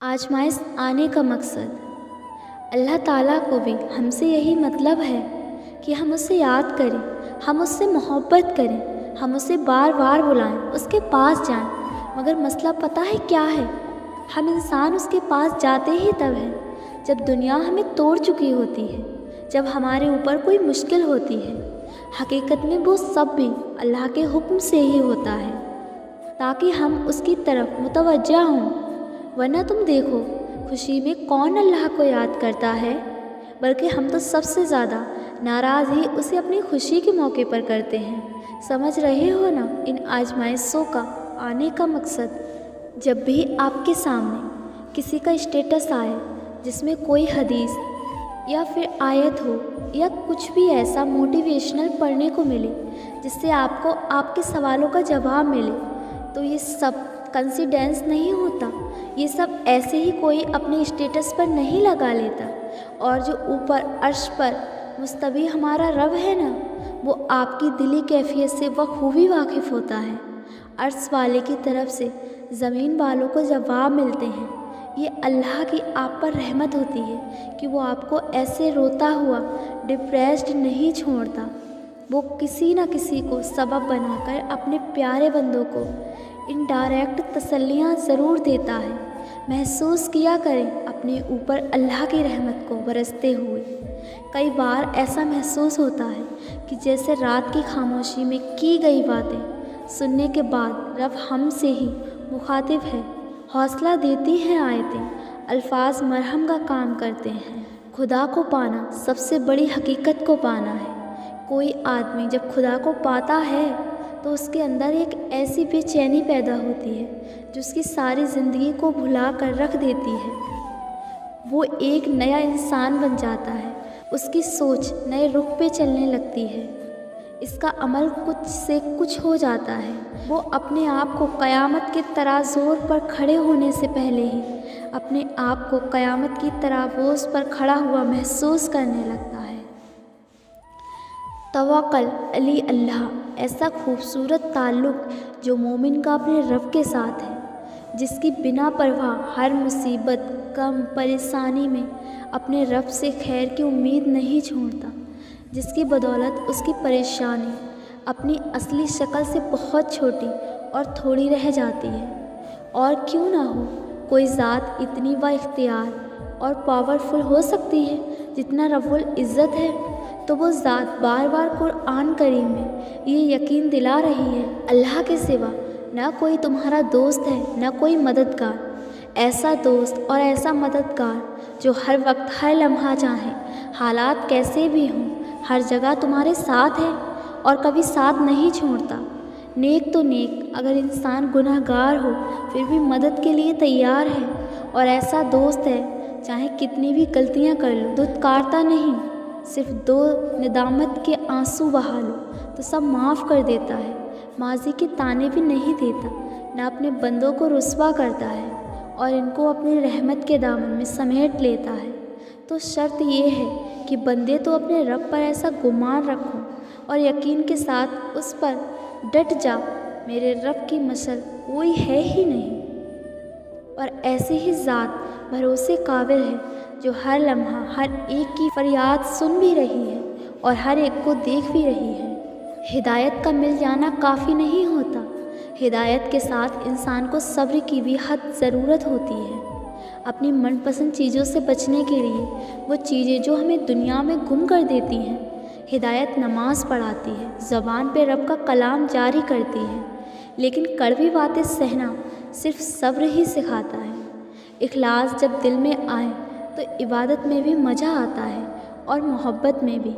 आजमाइश आने का मकसद अल्लाह ताला को भी हमसे यही मतलब है कि हम उससे याद करें, हम उससे मोहब्बत करें, हम उसे बार बार बुलाएं, उसके पास जाएं। मगर मसला पता है क्या है? हम इंसान उसके पास जाते ही तब हैं जब दुनिया हमें तोड़ चुकी होती है, जब हमारे ऊपर कोई मुश्किल होती है। हकीकत में वो सब भी अल्लाह के हुक्म से ही होता है ताकि हम उसकी तरफ मुतवज्जा हों। वरना तुम देखो, खुशी में कौन अल्लाह को याद करता है, बल्कि हम तो सबसे ज़्यादा नाराज़ ही उसे अपनी खुशी के मौके पर करते हैं। समझ रहे हो ना इन आजमाइशों का आने का मकसद? जब भी आपके सामने किसी का स्टेटस आए जिसमें कोई हदीस या फिर आयत हो या कुछ भी ऐसा मोटिवेशनल पढ़ने को मिले जिससे आपको आपके सवालों का जवाब मिले, तो ये सब कंसिडेंस नहीं होता। ये सब ऐसे ही कोई अपने स्टेटस पर नहीं लगा लेता। और जो ऊपर अर्श पर मुस्तवी हमारा रब है ना, वो आपकी दिली कैफियत से बखूबी वाकिफ़ होता है। अर्श वाले की तरफ से ज़मीन वालों को जवाब मिलते हैं। ये अल्लाह की आप पर रहमत होती है कि वो आपको ऐसे रोता हुआ डिप्रेस्ड नहीं छोड़ता। वो किसी न किसी को सबब बनाकर अपने प्यारे बंदों को इनडायरेक्ट तसल्लियाँ ज़रूर देता है। महसूस किया करें अपने ऊपर अल्लाह की रहमत को बरसते हुए। कई बार ऐसा महसूस होता है कि जैसे रात की खामोशी में की गई बातें सुनने के बाद रब हमसे ही मुखातिब है। हौसला देती हैं आयतें, अल्फाज मरहम का काम करते हैं। खुदा को पाना सबसे बड़ी हकीकत को पाना है। कोई आदमी जब खुदा को पाता है तो उसके अंदर एक ऐसी बेचैनी पैदा होती है जो उसकी सारी ज़िंदगी को भुला कर रख देती है। वो एक नया इंसान बन जाता है, उसकी सोच नए रुख पे चलने लगती है, इसका अमल कुछ से कुछ हो जाता है। वो अपने आप को क़यामत के तराजोर पर खड़े होने से पहले ही अपने आप को क़यामत की तराबोज़ पर खड़ा हुआ महसूस करने लगता है। तवक्कुल अली अल्लाह ऐसा खूबसूरत ताल्लुक़ जो मोमिन का अपने रब के साथ है, जिसकी बिना परवाह हर मुसीबत गम परेशानी में अपने रब से खैर की उम्मीद नहीं छोड़ता, जिसकी बदौलत उसकी परेशानी अपनी असली शक्ल से बहुत छोटी और थोड़ी रह जाती है। और क्यों ना हो, कोई ज़ात इतनी बाइख्तियार और पावरफुल हो सकती है जितना रब्बुल इज़्ज़त है, तो वो ज़ात बार बार कुरान करीम में ये यकीन दिला रही है, अल्लाह के सिवा ना कोई तुम्हारा दोस्त है ना कोई मददगार। ऐसा दोस्त और ऐसा मददगार जो हर वक्त हर लम्हा चाहे, हालात कैसे भी हों, हर जगह तुम्हारे साथ है और कभी साथ नहीं छोड़ता। नेक तो नेक, अगर इंसान गुनहगार हो फिर भी मदद के लिए तैयार है। और ऐसा दोस्त है चाहे कितनी भी गलतियाँ कर लो, धुतकारता नहीं, सिर्फ दो निदामत के आंसू बहा लो तो सब माफ़ कर देता है। माजी के ताने भी नहीं देता, ना अपने बंदों को रुस्वा करता है और इनको अपनी रहमत के दामन में समेट लेता है। तो शर्त ये है कि बंदे तो अपने रब पर ऐसा गुमान रखो और यकीन के साथ उस पर डट जा, मेरे रब की मसल कोई है ही नहीं। और ऐसी ही ज़ात भरोसे काबिल है जो हर लम्हा हर एक की फरियाद सुन भी रही है और हर एक को देख भी रही है। हिदायत का मिल जाना काफ़ी नहीं होता, हिदायत के साथ इंसान को सब्र की भी हद ज़रूरत होती है। अपनी मनपसंद चीज़ों से बचने के लिए, वो चीज़ें जो हमें दुनिया में गुम कर देती हैं। हिदायत नमाज पढ़ाती है, ज़बान पे रब का कलाम जारी करती है, लेकिन कड़वी बातें सहना सिर्फ सब्र ही सिखाता है। इखलास जब दिल में आए तो इबादत में भी मज़ा आता है और मोहब्बत में भी।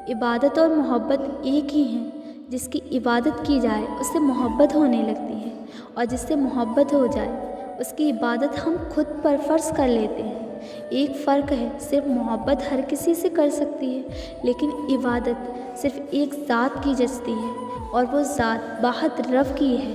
इबादत और मोहब्बत एक ही हैं। जिसकी इबादत की जाए उससे मोहब्बत होने लगती है और जिससे मोहब्बत हो जाए उसकी इबादत हम खुद पर फ़र्ज़ कर लेते हैं। एक फ़र्क है, सिर्फ मोहब्बत हर किसी से कर सकती है, लेकिन इबादत सिर्फ एक ज़ात की जचती है और वो ज़ात बाहद रब की है।